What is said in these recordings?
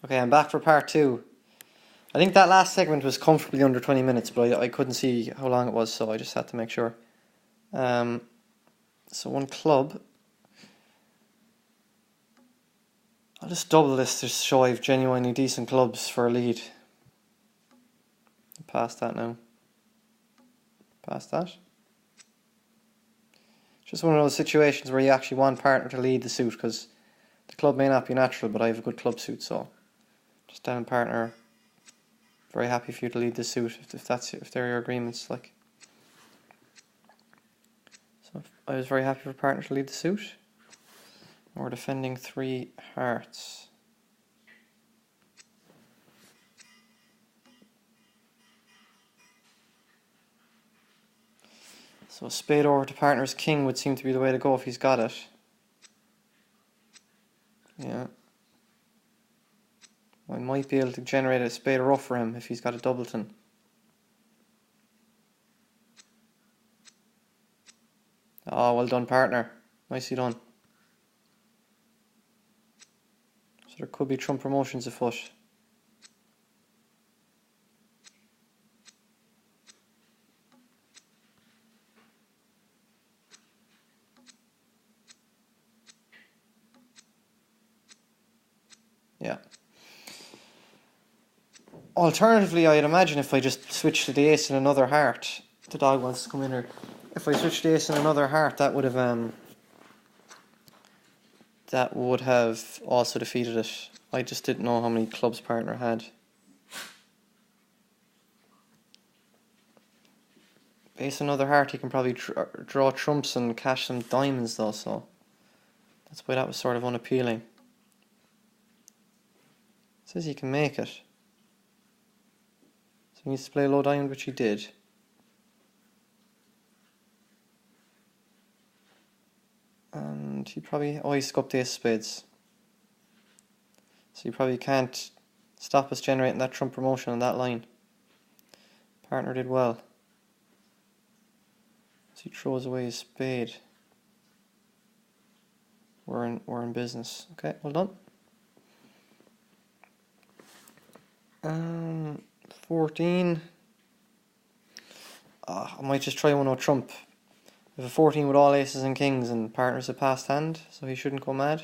Okay, I'm back for part two. I think that last segment was comfortably under 20 minutes, but I couldn't see how long it was, so I just had to make sure. So one club. I'll just double this to show I have genuinely decent clubs for a lead. Past that now. Past that. Just one of those situations where you actually want partner to lead the suit, because the club may not be natural, but I have a good club suit, so just down partner. Very happy for you to lead the suit if they're your agreements. Like, so I was very happy for partner to lead the suit. We're defending 3 hearts. So spade over to partner's king would seem to be the way to go if he's got it. Yeah. I might be able to generate a spade rough for him if he's got a doubleton. Oh, well done, partner. Nicely done. So there could be trump promotions afoot. Yeah. Alternatively, I'd imagine if I just switch to the ace and another heart, the dog wants to come in here. If I switch to ace and another heart, that would have also defeated it. I just didn't know how many clubs partner had. Ace another heart, he can probably draw trumps and cash some diamonds though, so that's why that was sort of unappealing. Says he can make it. So he needs to play low diamond, which he did. And he probably... Oh, he scupped ace spades. So he probably can't stop us generating that trump promotion on that line. Partner did well. So he throws away his spade. We're in business. Okay, well done. 14. I might just try 1-0 trump. If a 14 with all aces and kings and partner's a passed hand, so he shouldn't go mad.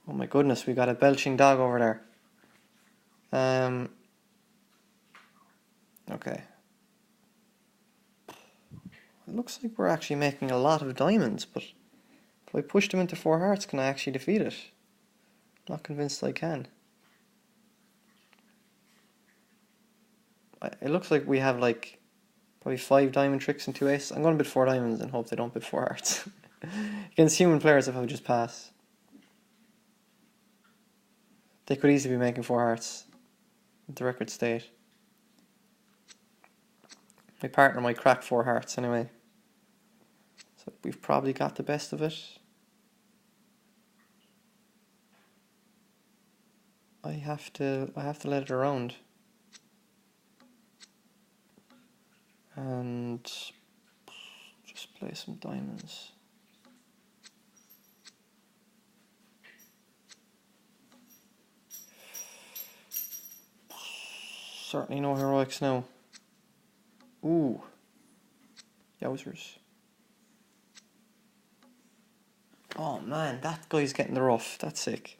Oh my goodness, we got a belching dog over there. Okay. It looks like we're actually making a lot of diamonds, but if I push them into 4 hearts, can I actually defeat it? Not convinced I can. It looks like we have like probably 5 diamond tricks and 2 aces. I'm going to bid 4 diamonds and hope they don't bid 4 hearts. Against human players, if I would just pass. They could easily be making 4 hearts at the record state. My partner might crack 4 hearts anyway. So we've probably got the best of it. I have to let it around. And just play some diamonds. Certainly no heroics now. Ooh. Yowzers. Oh man, that guy's getting the rough. That's sick.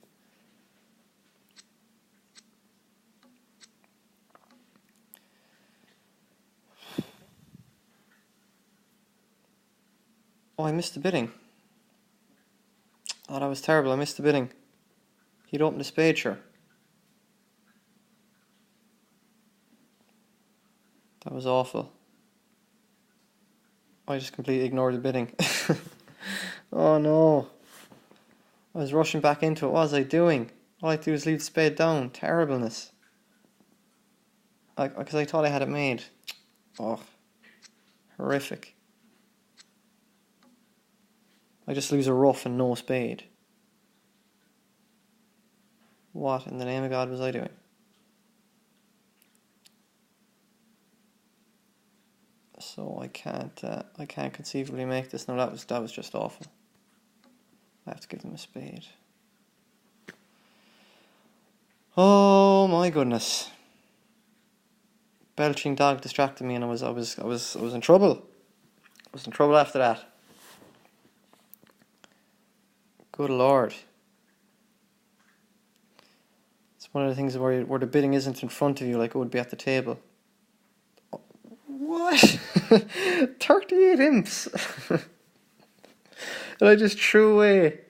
Oh, I missed the bidding. Oh, that was terrible. I missed the bidding. He'd opened the spade, sure. That was awful. I just completely ignored the bidding. Oh no. I was rushing back into it. What was I doing? All I had to do was leave the spade down. Terribleness. Because I thought I had it made. Oh. Horrific. I just lose a rough and no spade. What in the name of God was I doing? So I can't conceivably make this. No, that was just awful. I have to give them a spade. Oh my goodness. Belching dog distracted me and I was in trouble. I was in trouble after that. Good Lord. It's one of the things where the bidding isn't in front of you like it would be at the table. What? 38 imps. And I just threw away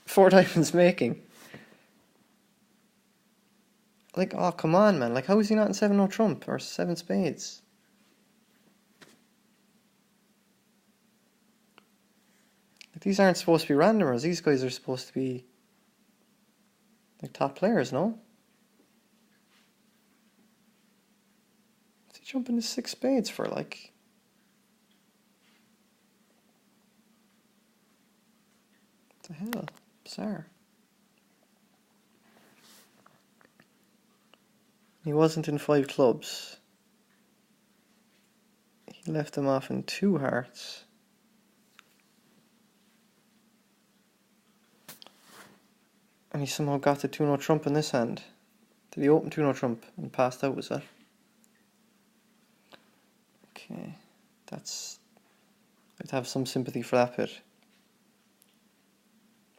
4 diamonds making. Like, oh, come on, man. Like, how is he not in 7 no trump or 7 spades? Like, these aren't supposed to be randomers. These guys are supposed to be like top players, no? What's he jumping to 6 spades for? Like, what the hell? Bizarre. He wasn't in 5 clubs. He left them off in 2 hearts. And he somehow got the 2 no trump in this hand. Did he open 2 no trump and passed out, was that? Okay, I'd have some sympathy for that bit.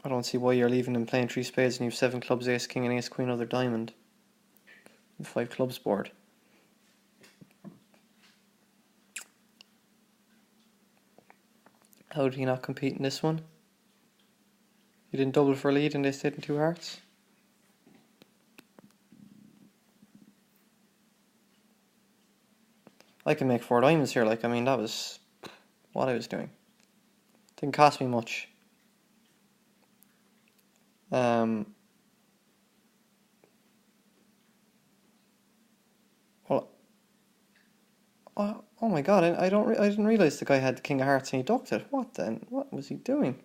I don't see why you're leaving him playing 3 spades and you have 7 clubs, ace, king and ace, queen, other diamond. And 5 clubs board. How did he not compete in this one? He didn't double for a lead and they stayed in 2 hearts? I can make 4 diamonds here, like, I mean, that was what I was doing. Didn't cost me much. Well, oh my god, I didn't realize the guy had the king of hearts and he ducked it. What then? What was he doing?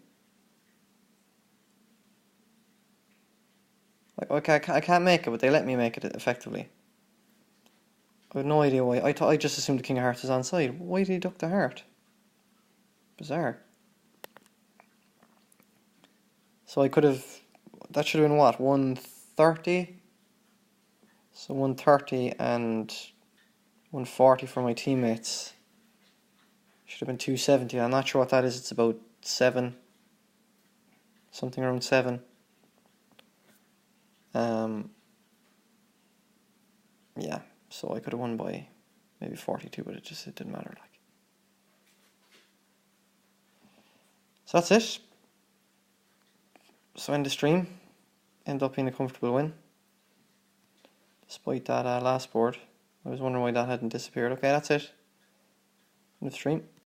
Like, okay, I can't make it, but they let me make it effectively. I have no idea why. I just assumed the king of hearts was onside. Why did he duck the heart? Bizarre. So I could have. That should have been what? 130? So 130 and 140 for my teammates. Should have been 270. I'm not sure what that is. It's about 7. Something around 7. Yeah, so I could have won by maybe 42, but it didn't matter. Like, so that's it. So end the stream. End up being a comfortable win, despite that last board. I was wondering why that hadn't disappeared. Okay, that's it. End of stream.